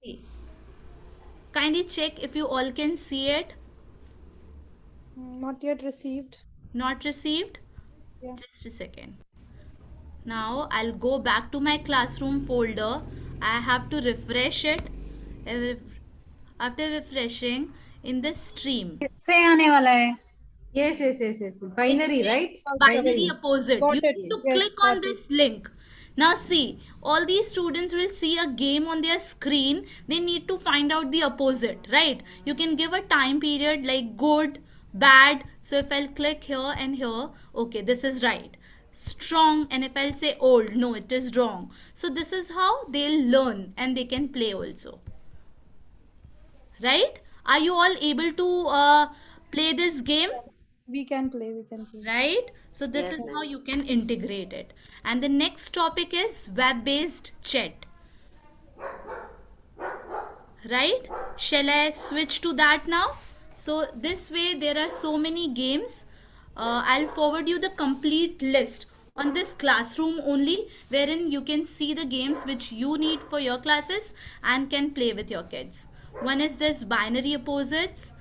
Hey, kindly check if you all can see it. Not yet received. Not received? Yeah. Just a second. Now I'll go back to my classroom folder. I have to refresh it. Uh, After refreshing in the stream, किससे आने वाला है? Yes, yes, yes, yes. it Binary, says right? binary Binary. opposite. You Got it. need Yes. to Yes, click got on it. this link. Now see, all these students will see a game on their screen. They need to find out the opposite, right? You can give a time period like good, bad. So if I'll click here and here, okay, this is right. Strong, and if I'll say old, no, it is wrong. So this is how they'll learn and they can play also, right? Are you all able to play this game? We can play. We can play. Right? So this Yes, is Yeah. how ma'am. you can integrate it. And the next topic is web based chat. Right? Shall I switch to that now? So this way there are so many games. I'll forward you the complete list on this classroom only, wherein you can see the games which you need for your classes and can play with your kids. One is this binary opposites,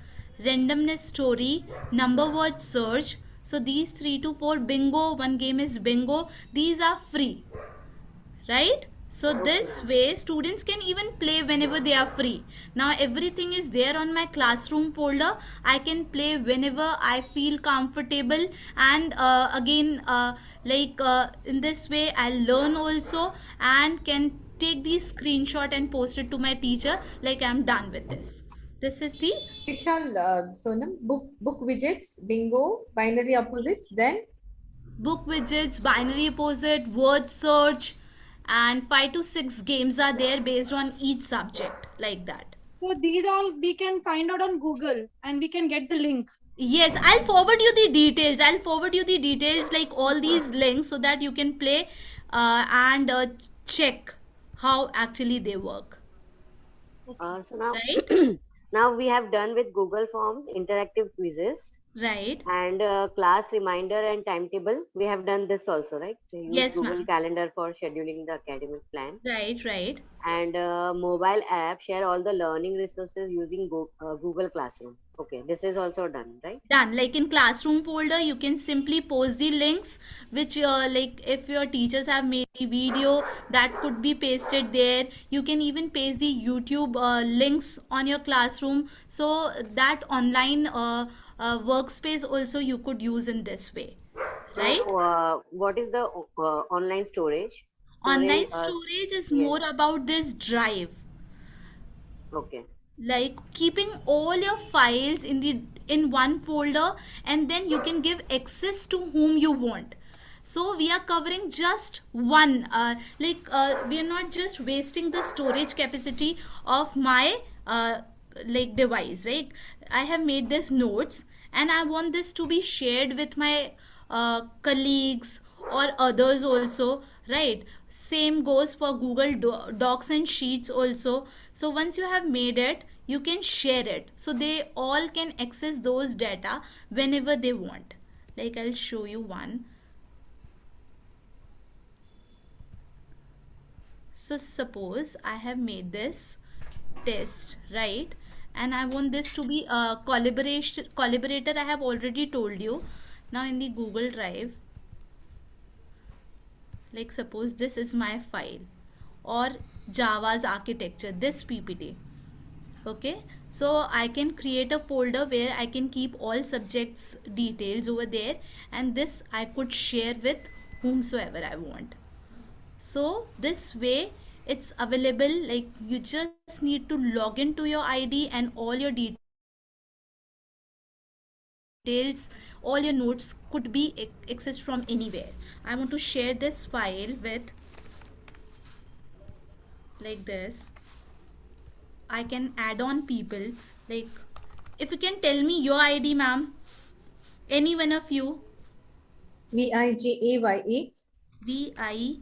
randomness story, number word search. So these 3 to 4, bingo, one game is bingo. These are free, right? So Okay, this ma'am. way students can even play whenever they are free. Now everything is there on my classroom folder. I can play whenever I feel comfortable. And in this way I'll learn also, and can take the screenshot and post it to my teacher like I'm done with this. This is the It's all Sonam. Book widgets, bingo, binary opposites. Then book widgets, binary opposite, word search, and 5 to 6 games are there based on each subject, like that. So these all we can find out on Google and we can get the link. Yes, I'll forward you the details. I'll forward you the details, like all Okay. these links, so that you can play and check how actually they work. Okay. So now, Right? now we have done with Google Forms, interactive quizzes, Right. and class reminder and timetable. We have done this also, right? To use Yes, Google ma'am. Calendar for scheduling the academic plan. Right, right. And mobile app share all the learning resources using Google Classroom. Okay, this is also done, right? Done. Like in classroom folder, you can simply post the links, which like if your teachers have made the video, that could be pasted there. You can even paste the YouTube links on your classroom, so that online workspace also you could use in this way, right? So, what is the online storage? Storing, Online storage is yes, more about this drive, okay. like keeping all your files in one folder, and then you can give access to whom you want. So we are covering just one, we are not just wasting the storage capacity of my device, right? I have made this notes, and I want this to be shared with my colleagues or others also, right? Same goes for Google Docs and Sheets also. So once you have made it, you can share it, so they all can access those data whenever they want. Like I'll show you one. So suppose I have made this test, right? And I want this to be a collaborator. I have already told you. Now in the Google Drive, like suppose this is my file, or Java's architecture, this PPT. Okay, so I can create a folder where I can keep all subjects details over there, and this I could share with whomsoever I want. So this way it's available, like you just need to log into your ID and all your details, all your notes could be accessed from anywhere. I want to share this file with, like this. I can add on people, like if you can tell me your ID, ma'am, any one of you. VIJAYA Vijaya.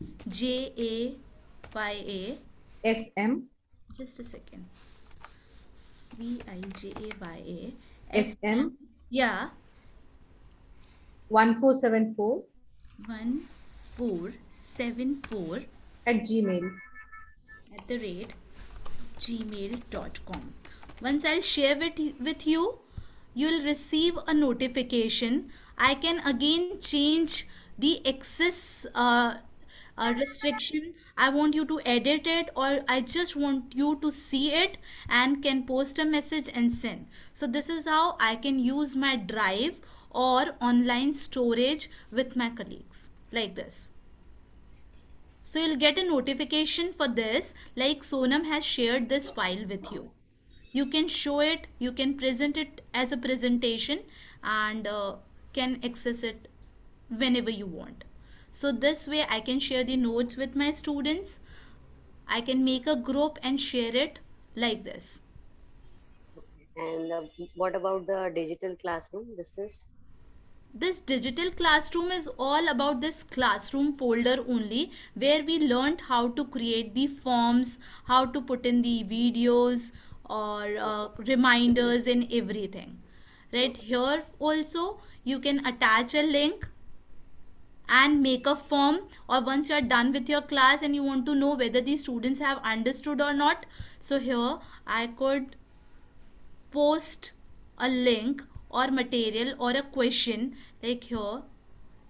SM Just a second. Vijaya. SM Yeah. 1474 1474 at Gmail. at the rate gmail.com. Once I'll share it with you, you'll receive a notification. I can again change the access restriction. I want you to edit it, or I just want you to see it and can post a message and send. So this is how I can use my drive or online storage with my colleagues, like this. So you'll get a notification for this, like Sonam has shared this file with you. You can show it, you can present it as a presentation, and can access it whenever you want. So this way I can share the notes with my students. I can make a group and share it like this. And what about the digital classroom? This digital classroom is all about this classroom folder only, where we learned how to create the forms, how to put in the videos or reminders and everything. Right here also you can attach a link and make a form, or once you are done with your class and you want to know whether the students have understood or not, so here I could post a link or material or a question, like here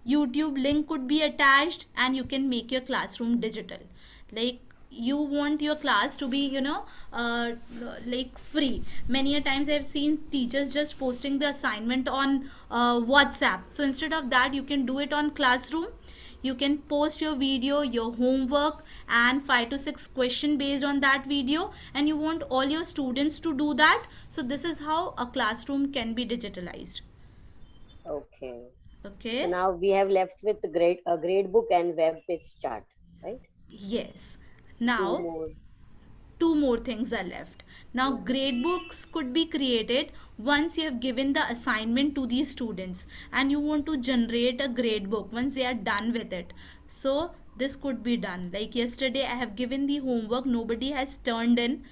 YouTube link could be attached, and you can make your classroom digital. Like you want your class to be, like free. Many a times I've seen teachers just posting the assignment on WhatsApp. So instead of that, you can do it on Classroom. You can post your video, your homework, and 5 to 6 question based on that video, and you want all your students to do that. So this is how a classroom can be digitalized. Okay. Okay. So now we have left with a grade book and web page chart, right? Yes. Two Now more. two more things are left. Now grade books could be created once you have given the assignment to the students and you want to generate a grade book once they are done with it. So this could be done. Like yesterday I have given the homework, nobody has turned in.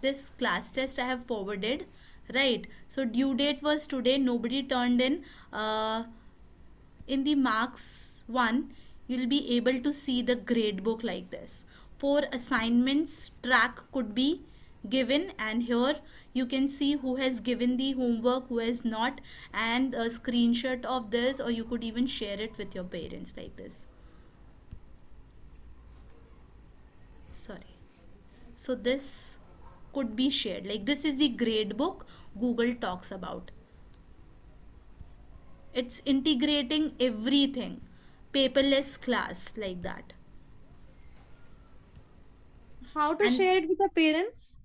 This class test I have forwarded, right? So due date was today, nobody turned in the marks one, you'll be able to see the grade book like this. 4 assignments track could be given, and here you can see who has given the homework, who has not, and a screenshot of this, or you could even share it with your parents like this. Sorry. So this could be shared. Like this is the grade book Google talks about. It's integrating everything, paperless class, like that. How to And share it with the parents?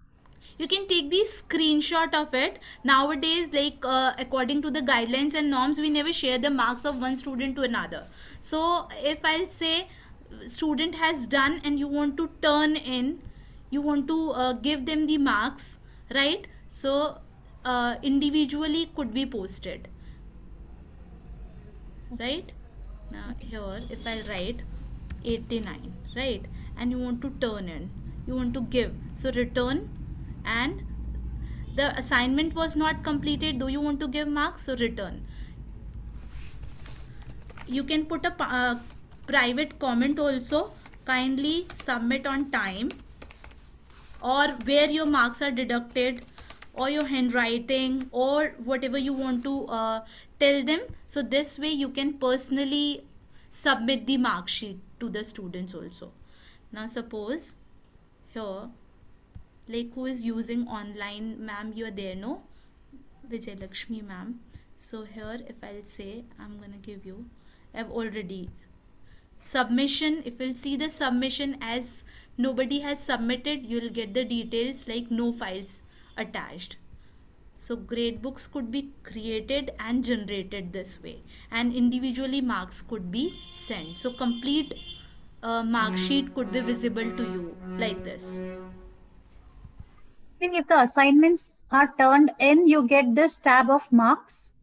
you can take the screenshot of it. Nowadays, like according to the guidelines and norms, we never share the marks of one student to another. So if I'll say student has done and you want to turn in, you want to give them the marks, right? So individually could be posted, right? Now here if I'll write 89, right, and you want to turn in, you want to give, so return, and the assignment was not completed, though you want to give marks, so return. You can put a private comment also, kindly submit on time, or where your marks are deducted, or your handwriting, or whatever you want to tell them. So this way you can personally submit the mark sheet to the students also. Now suppose here, like who is using online, ma'am, you are there, no? Vijay Lakshmi ma'am. So here if I'll say, I'm gonna give you, I've already submission. If you'll see the submission as nobody has submitted, you'll get the details like no files attached. So grade books could be created and generated this way, and individually marks could be sent. So complete mark sheet could be visible to you like this. If the assignments are turned in, you get this tab of marks.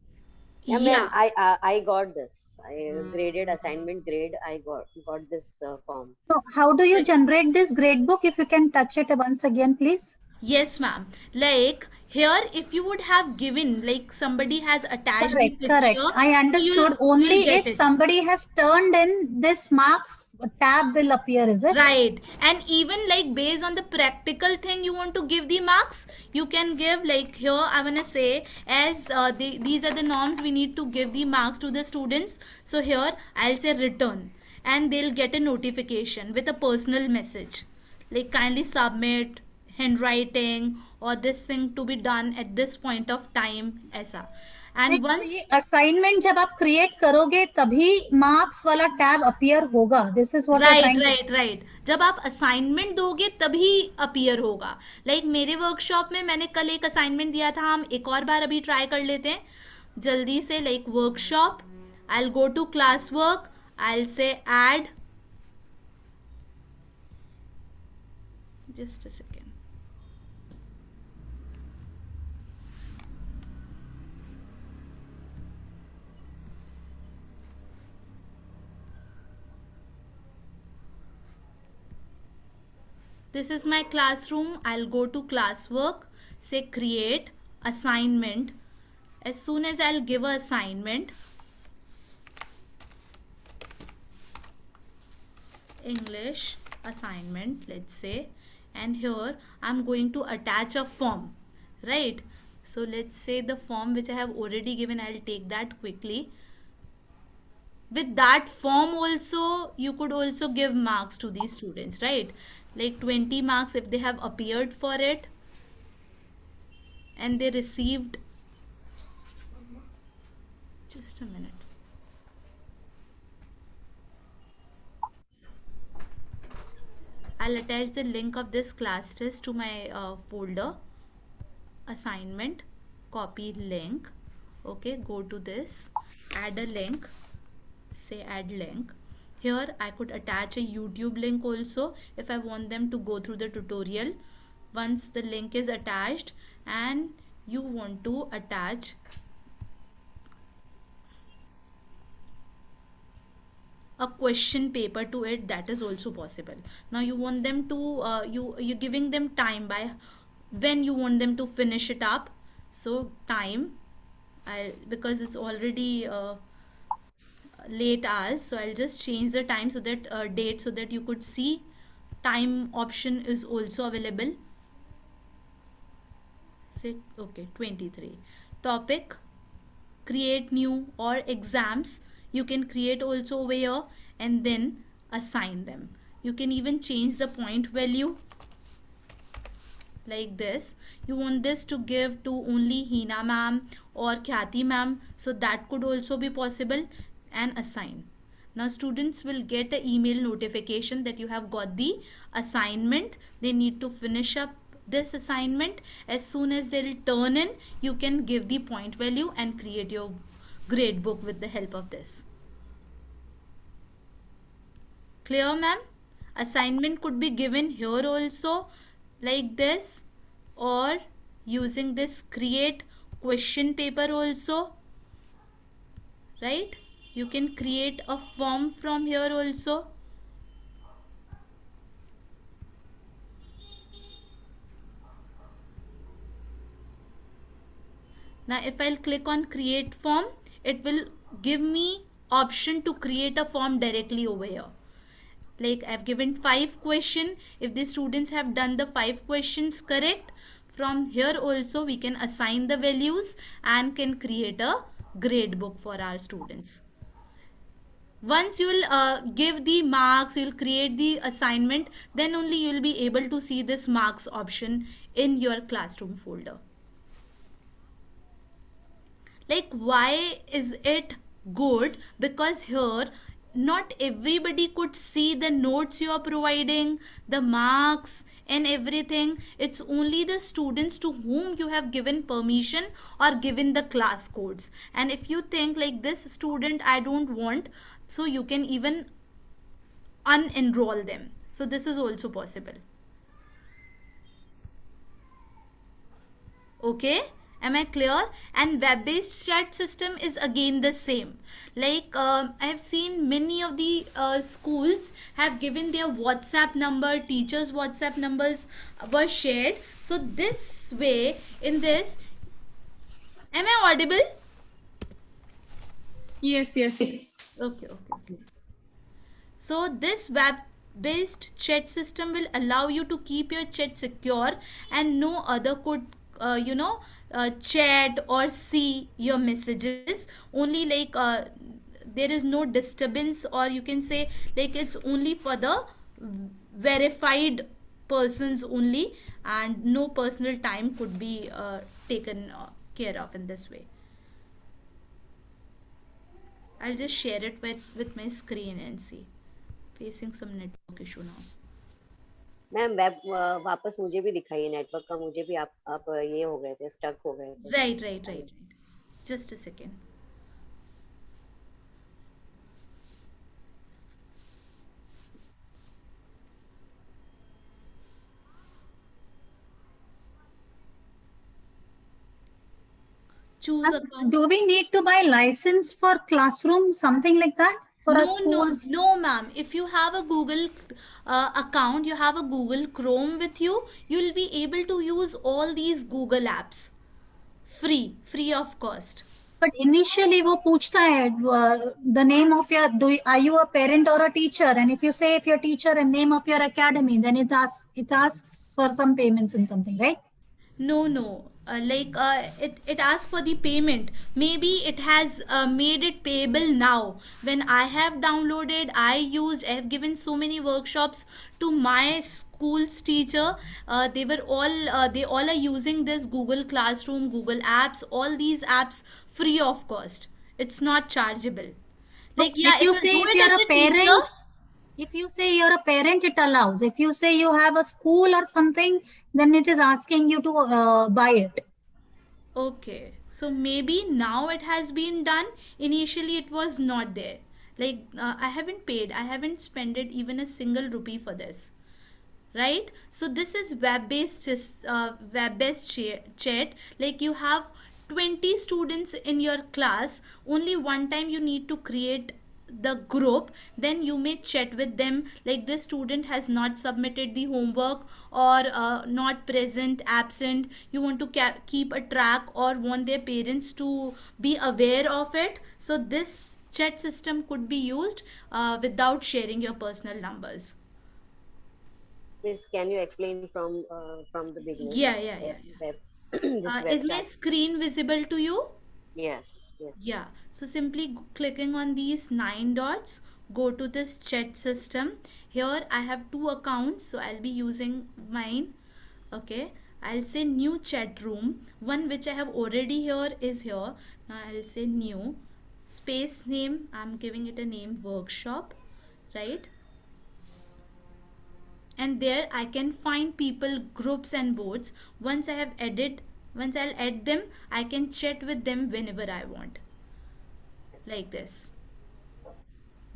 Yeah, Yeah. ma'am, I got this. I graded assignment grade. I got this form. So how do you generate this grade book? If you can touch it once again, please. Yes, ma'am. Like here, if you would have given, like somebody has attached the Correct, correct. picture, I so understood. you'll Only get if it. somebody has turned in, this marks tab will appear, is it? Right. And even like based on the practical thing you want to give the marks, you can give like here I wanna say as these are the norms we need to give the marks to the students. So here I'll say return, and they'll get a notification with a personal message like kindly submit handwriting or this thing to be done at this point of time ऐसा. And तो ये once assignment जब आप create करोगे तभी marks वाला tab appear होगा. This is what you are right trying to. Right right, जब आप असाइनमेंट दोगे तभी अपीयर होगा. लाइक मेरे वर्कशॉप में मैंने कल एक असाइनमेंट दिया था, हम एक और बार अभी ट्राई कर लेते हैं जल्दी से. Like workshop, I go to class work, I say add, just a second. This is my classroom. I'll go to classwork, say create assignment. As soon as I'll give a assignment, English assignment, let's say, and here I'm going to attach a form, right? So let's say the form which I have already given, I'll take that quickly. With that form also you could also give marks to these students, right? Like 20 marks if they have appeared for it and they received, just a minute, I'll attach the link of this class test to my folder assignment, copy link. Okay, go to this, add a link, say add link. Here I could attach a YouTube link also if I want them to go through the tutorial. Once the link is attached and you want to attach a question paper to it, that is also possible. Now you want them to you're giving them time by when you want them to finish it up. So time, because it's already late hours, so I'll just change the time so that date, so that you could see time option is also available. Say okay, 23. Topic, create new, or exams you can create also over here and then assign them. You can even change the point value like this. You want this to give to only Hina ma'am or Khyati ma'am, so that could also be possible, and assign. Now students will get an email notification that you have got the assignment. They need to finish up this assignment. As soon as they'll turn in, you can give the point value and create your grade book with the help of this. Clear, ma'am? Assignment could be given here also like this, or using this create question paper also, right? You can create a form from here also. Now if I'll click on create form, it will give me option to create a form directly over here. Like I've given 5 questions. If the students have done the 5 questions correct, from here also we can assign the values and can create a grade book for our students. Once you will give the marks, you will create the assignment, then only you will be able to see this marks option in your classroom folder. Like why is it good? Because here not everybody could see the notes you are providing, the marks and everything. It's only the students to whom you have given permission or given the class codes. And if you think like this student I don't want, so you can even unenroll them. So this is also possible. Okay, Am I clear? And web-based chat system is again the same. Like I have seen many of the schools have given their WhatsApp number, teachers' WhatsApp numbers were shared. So this way, in this, am I audible? Yes, yes. Okay, okay. So this web-based chat system will allow you to keep your chat secure and no other could, chat or see your messages. Only like there is no disturbance, or you can say like it's only for the verified persons only, and no personal time could be taken care of in this way. I'll just share it with my screen and see. Facing some network issue now. Ma'am web वापस मुझे भी दिखाइए, network का मुझे भी आप ये हो गए थे, स्टक हो गए थे. Right. Just a second. Choose account. Do we need to buy license for classroom, something like that, for a school? No, ma'am. If you have a Google account, you have a Google Chrome with you, you will be able to use all these Google apps free of cost. But initially वो पूछता है the name of your, are you a parent or a teacher? And if you say if you're teacher and name of your academy, then it asks for some payments and something, right? No. It asks for the payment. Maybe it has made it payable now. When I have downloaded, I have given so many workshops to my school's teacher. They all are using this Google Classroom, Google Apps, all these apps free of cost. It's not chargeable. Like, yeah, if you say do if it you're as a parent, teacher, if you say you're a parent, it allows. If you say you have a school or something, then it is asking you to buy it. okay, so maybe now it has been done. Initially, it was not there. Like, I haven't paid, I haven't spent it even a single rupee for this. Right? So this is web-based chat. Like, you have 20 students in your class. Only one time you need to create the group, then you may chat with them like this student has not submitted the homework, or not present, absent. You want to keep a track or want their parents to be aware of it. So this chat system could be used without sharing your personal numbers. Please, can you explain from the beginning? Yeah. Web, Is my screen visible to you? Yes. Yeah, so simply clicking on these 9 dots, go to this chat system. Here I have 2 accounts, so I'll be using mine. Okay, I'll say new chat room. One which I have already here is here. Now I'll say new space name. I'm giving it a name, workshop, right? And there I can find people, groups and boards. Once I'll add them, I can chat with them whenever I want. Like this.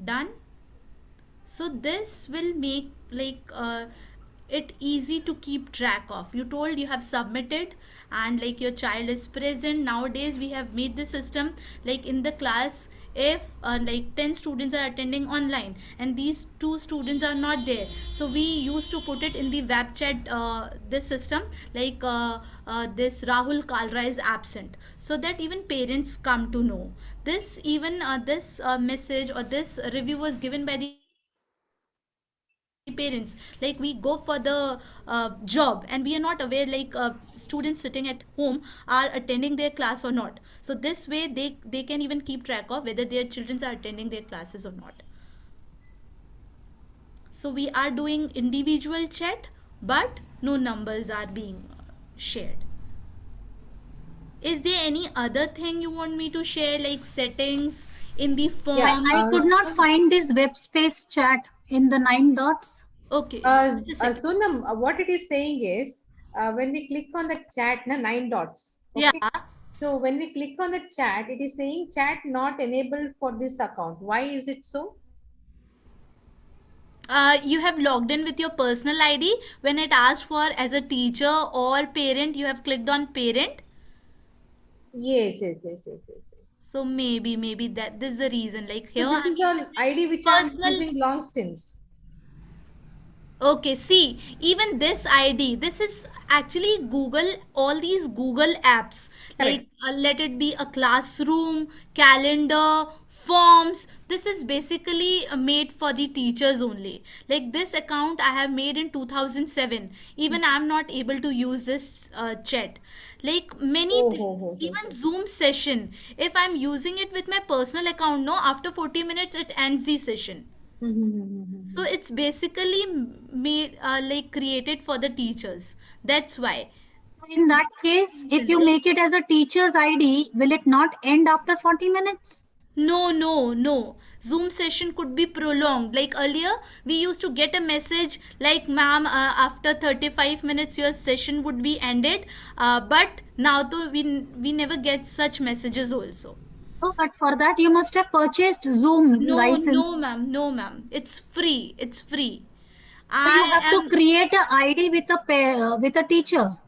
Done. So this will make it easy to keep track of. You told you have submitted and like your child is present. Nowadays we have made the system like in the class, if like 10 students are attending online and these 2 students are not there, so we used to put it in the web chat, this system like this Rahul Kalra is absent, so that even parents come to know this. Even this message or this review was given by the parents. Like we go for the job and we are not aware like students sitting at home are attending their class or not. So this way they can even keep track of whether their children are attending their classes or not. So we are doing individual chat, but no numbers are being shared. Is there any other thing you want me to share, like settings in the form? Yeah. I could not find this web space chat in the 9 dots. Okay. just a second. Sonam, what it is saying is, when we click on the chat, 9 dots. Yeah. So when we click on the chat, it is saying chat not enabled for this account. Why is it so? You have logged in with your personal ID. When it asked for as a teacher or parent, you have clicked on parent. Yes, yes, yes, yes, yes, yes. So maybe that this is the reason. Like So here this I'm is an using my ID which I'm personal. using long since. Okay, see, even this ID, this is actually Google, all these Google apps, like Correct. let it be a classroom, calendar, forms. This is basically made for the teachers only. Like this account I have made in 2007. Even I'm not able to use this chat. Like many Oh, things, ho, ho, ho, even ho. Zoom session, if I'm using it with my personal account, no, after 40 minutes it ends the session. So it's basically made like created for the teachers. That's why. In that case, if you make it as a teacher's ID, will it not end after 40 minutes? No. Zoom session could be prolonged. Like earlier, we used to get a message like, "Ma'am, after 35 minutes, your session would be ended." But now, though, we never get such messages also. Oh, but for that, you must have purchased Zoom No, license. ma'am. No, ma'am. It's free. It's free. So you I have to am. create a ID with a with a teacher.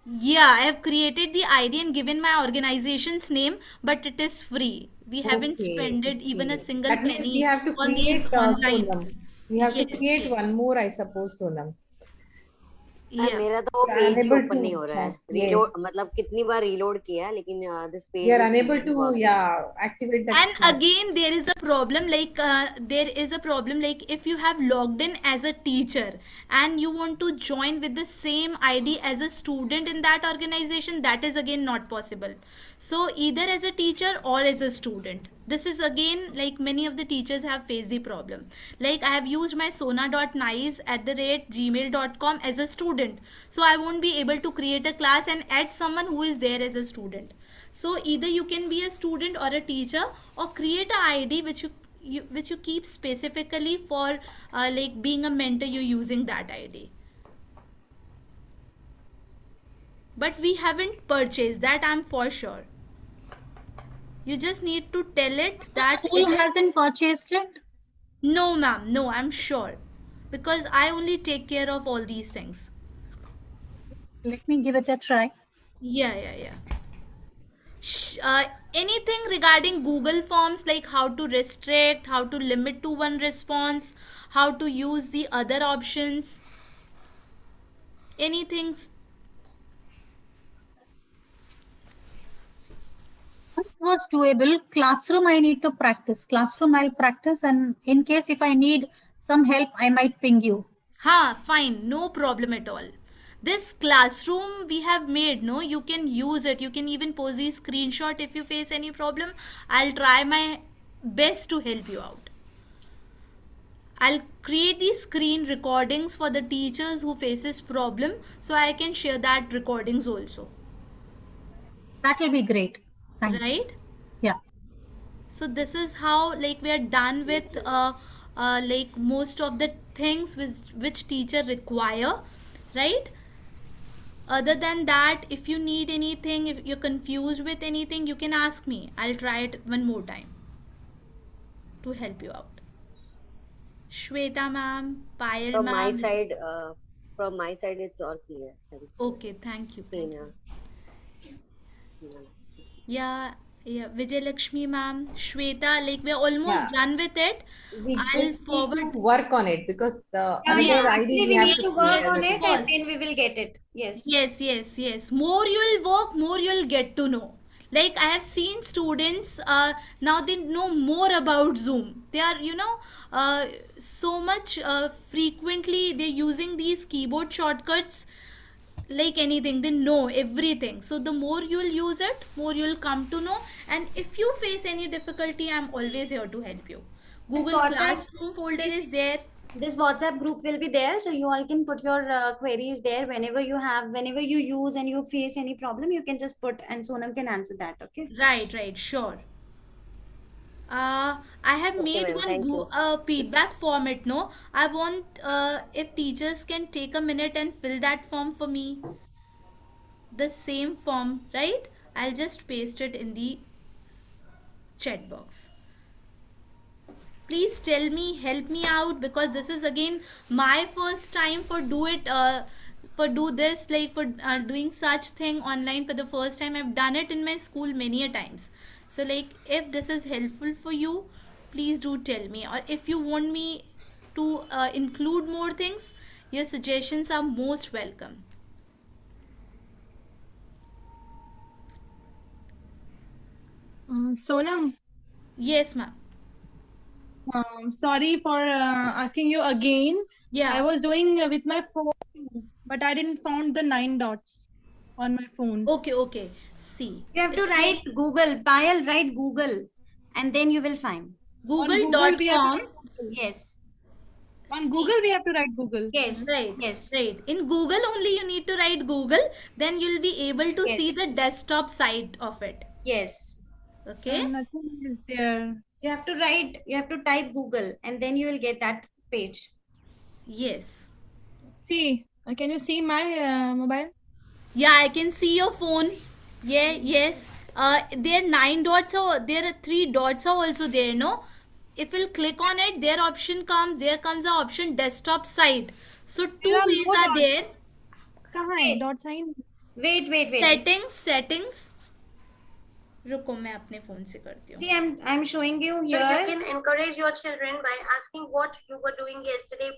Yeah, I have created the ID and given my organization's name, but it is free. We haven't Okay, spent even a okay. single That means we penny have to on these create online. Sonam. We have to Yes, create yes. one more, I suppose, Sonam. Yeah. मेरा तो वो We are page he unable open नहीं to हो रहा है chat. Reload Yes. मतलब कितनी बार reload किया है लेकिन this We page are is unable to, working yeah, activate that And chat. again, there is a problem like if you have logged in as a teacher and you want to join with the same ID as a student in that organization, that is again not possible. So either as a teacher or as a student. This is again like many of the teachers have faced the problem. Like I have used my sona.nice@gmail.com as a student. So I won't be able to create a class and add someone who is there as a student. So either you can be a student or a teacher, or create a ID which you keep specifically for like being a mentor. You're using that ID, but we haven't purchased that. I'm for sure. You just need to tell it The that school it is. hasn't purchased it. No, ma'am. No, I'm sure, because I only take care of all these things. Let me give it a try. Yeah. Anything regarding Google Forms, like how to restrict, how to limit to one response, how to use the other options, anything. It was doable. Classroom, I need to practice. Classroom, I'll practice. And in case if I need some help, I might ping you. Fine, no problem at all. This classroom we have made, no, you can use it. You can even post the screenshot if you face any problem. I'll try my best to help you out. I'll create these screen recordings for the teachers who faces problem, so I can share that recordings also. That will be great. Thanks. Right? Yeah. So this is how like we are done with like most of the things which teacher require, right? Other than that, if you need anything, if you're confused with anything, you can ask me. I'll try it one more time to help you out. Shweta ma'am, Payal from my ma'am. side from my side it's all clear. Thank you. Okay, thank you. Thank Tina. you. Yeah, Vijay Lakshmi ma'am, Shweta, like we're almost Yeah. done with it. We I'll just need forward. to work on it because Yeah, Yeah, another ID actually, we we have need to to create work yes, on as a it of and course. then we will get it. Yes. Yes. More you'll work, more you'll get to know. Like I have seen students now they know more about Zoom. They are, so much frequently they're using these keyboard shortcuts like anything. They know everything. So the more you'll use it, more you'll come to know. And if you face any difficulty, I'm always here to help you. This Google WhatsApp, Classroom folder is there. this WhatsApp group will be there, so you all can put your queries there whenever you use and you face any problem, you can just put and Sonam can answer that. Okay. Right, sure. I have Okay made ma'am, one thank you. feedback format. No, I want if teachers can take a minute and fill that form for me. The same form, right? I'll just paste it in the chat box. Please tell me, help me out, because this is again my first time for do this, like for doing such thing online for the first time. I've done it in my school many a times. So like if this is helpful for you, please do tell me. Or if you want me to include more things, your suggestions are most welcome. Sonam, Yes, ma'am. sorry for asking you again. Yeah. I was doing with my phone, but I didn't found the 9 dots on my phone. Okay. See. You have to write Google. Payal, write Google, and then you will find. On Google, we have to Google.com. write Google. Yes. On See. Google, we have to write Google. Yes. Right. Yes. Right. In Google only you need to write Google. Then you'll be able to see Yes. the desktop side of it. Yes. Okay. Nothing is there. You have to write. You have to type Google, and then you will get that page. Yes. See, can you see my mobile? Yeah, I can see your phone. Yeah. Yes. There are 9 dots, or there are 3 dots are also there. No. If we'll click on it, there comes the option desktop side. So two There are ways no are dots. there. कहाँ है dot sign? Wait. Settings. रुको मैं अपने phone से करती हूँ. See, I'm showing you So here. you can encourage your children by asking what you were doing yesterday.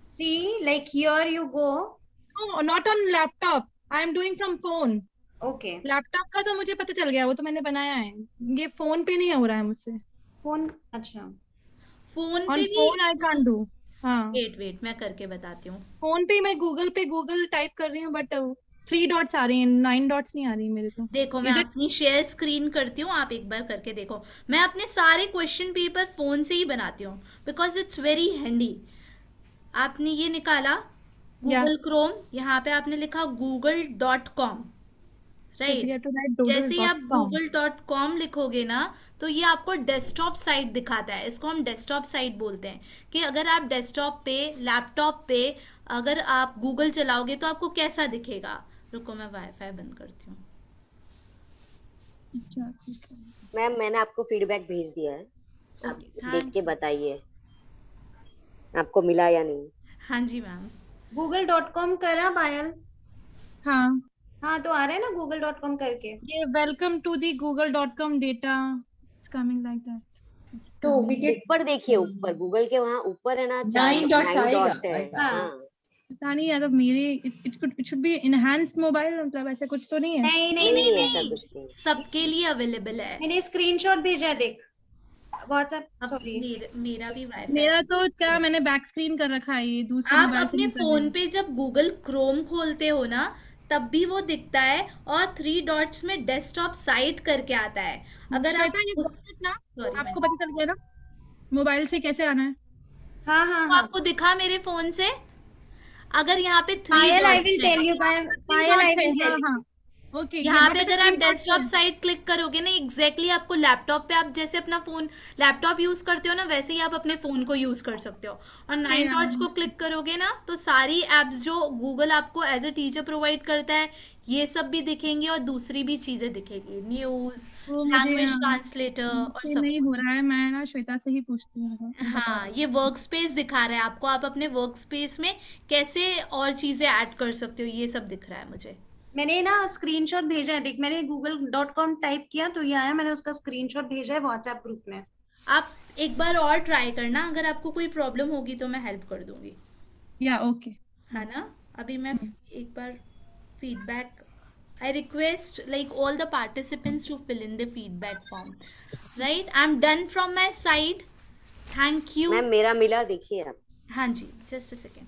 See, like here you go. No, not on laptop. I am doing from phone. Okay. Laptop का तो मुझे पता चल गया, वो तो मैंने बनाया है. ये फोन पे नहीं हो रहा है मुझसे. Phone. अच्छा. फोन On पे भी. phone I can't do. हाँ. वेट मैं करके बताती हूँ. फोन पे मैं गूगल पे गूगल टाइप कर रही हूँ, बट 3 dots आ रही हैं, 9 dots नहीं आ रही मेरे को. देखो मैं Is it- अपनी शेयर स्क्रीन करती हूँ, आप एक बार करके देखो. मैं अपने सारे क्वेश्चन पेपर फोन से ही बनाती हूँ बिकॉज इट्स वेरी हैंडी. आपने ये निकाला गूगल क्रोम, यहाँ पे आपने लिखा google.com, We right. have to write जैसे ही आप google.com. google.com लिखोगे ना तो ये आपको डेस्कटॉप साइट दिखाता है. इसको हम डेस्कटॉप साइट बोलते हैं कि अगर आप डेस्कटॉप पे लैपटॉप पे अगर आप गूगल चलाओगे तो आपको कैसा दिखेगा. रुको मैं वाईफाई बंद करती हूँ. अच्छा, ठीक है. मैम मैंने आपको फीडबैक भेज दिया है, आप हाँ. देख के बताइए आपको मिला या नहीं. हाँ जी मैम. Google.com करा पायल. हाँ, हाँ तो आ रहा है ना Google.com करके. ये welcome to the google.com data is coming like that. It's So we coming. get ऊपर देखिए, ऊपर गूगल के वहाँ ऊपर है ना, 9 dots 9 आएगा, dots है. आएगा. हाँ. पता नहीं यार, मेरे it should be enhanced mobile, मतलब ऐसा कुछ तो नहीं है. नहीं. ऐसा कुछ नहीं. सबके लिए अवेलेबल है. मैंने स्क्रीनशॉट भेजा है, देख. WhatsApp. अब सॉरी. मेरा भी वाईफाई. मेरा तो क्या, मैंने बैक स्क्रीन कर रखा है, ये दूसरे आप मोबाइल से अपने नहीं कर फोन रही. पे जब गूगल क्रोम खोलते हो ना तब भी वो दिखता है और 3 डॉट्स में डेस्कटॉप साइट करके आता है. अगर आप श्वेता, ये उस- got it ना, Sorry, आपको पता चल गया ना मोबाइल से कैसे आना है. हाँ. आपको दिखा मेरे फोन से. अगर यहाँ पे 3 पायल, I डॉट्स will है, tell you. Payal, I will tell you. Okay. यहाँ पे अगर आप डेस्कटॉप साइट क्लिक करोगे ना एग्जैक्टली आपको लैपटॉप पे आप जैसे अपना फोन लैपटॉप यूज करते हो ना वैसे ही आप अपने फोन को यूज कर सकते हो. और 9 डॉट्स को क्लिक करोगे ना तो सारी एप्स जो गूगल आपको एज अ टीचर प्रोवाइड करता है ये सब भी दिखेंगी और दूसरी भी चीजें दिखेगी. न्यूज, लैंग्वेज ट्रांसलेटर और सब नहीं हो कुछ. रहा है, मैं ना श्वेता से ही पूछती हूँ. हाँ, ये वर्क स्पेस दिखा रहा है आपको. आप अपने वर्क स्पेस में कैसे और चीजें ऐड कर सकते हो ये सब दिख रहा है मुझे. मैंने ना स्क्रीनशॉट भेजा है, देख. मैंने Google.com टाइप किया तो ये आया. मैंने उसका स्क्रीनशॉट भेजा है WhatsApp ग्रुप में. आप एक बार और ट्राई करना, अगर आपको कोई प्रॉब्लम होगी तो मैं हेल्प कर दूंगी. या ओके. है ना. अभी मैं एक बार feedback I request like all the participants to fill in the feedback form. Right, I am done from my side. Thank you. Ma'am मेरा मिला, देखिए आप. हाँ जी, just a second.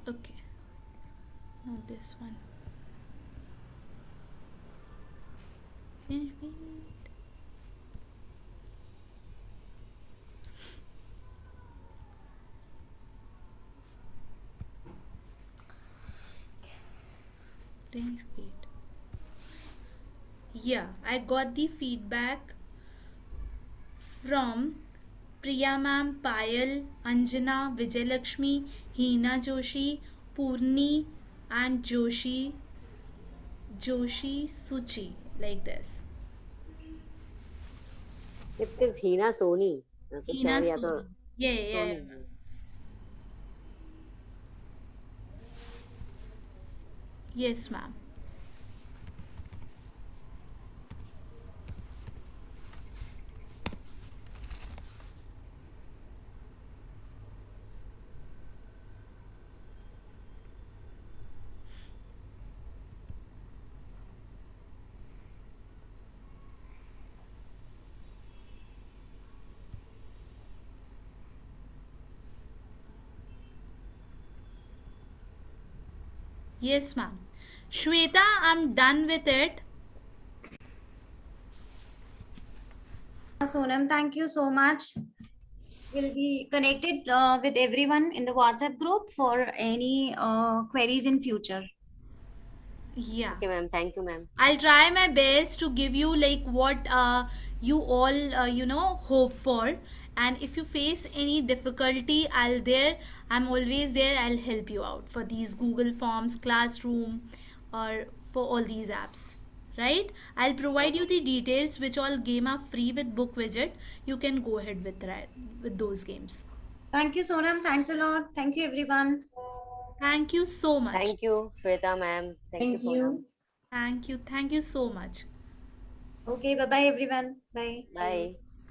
Okay, now this one. Arrange, wait. Yeah, I got the feedback from Priya ma'am, Payal, Anjana, Vijayalakshmi, Heena Joshi, Purni, and Joshi Suchi, like this. It is Hina Soni. कुछ Heena और या तो Soni. Yeah, yeah, yeah. Soni. Yes, ma'am. Yes, ma'am. Shweta, I'm done with it. Sonam, thank you so much. We'll be connected with everyone in the WhatsApp group for any queries in future. Yeah. Okay, ma'am. Thank you, ma'am. I'll try my best to give you like what you all hope for, and if you face any difficulty, I'm always there. I'll help you out for these Google Forms, Classroom, or for all these apps. Right? I'll provide you the details which all game are free with Book Widget. You can go ahead with those games. Thank you, Sonam. Thanks a lot. Thank you, everyone. Thank you so much. Thank you, Shweta, ma'am. Thank you, Sonam. Thank you. Thank you so much. Okay, bye bye, everyone. Bye. Bye.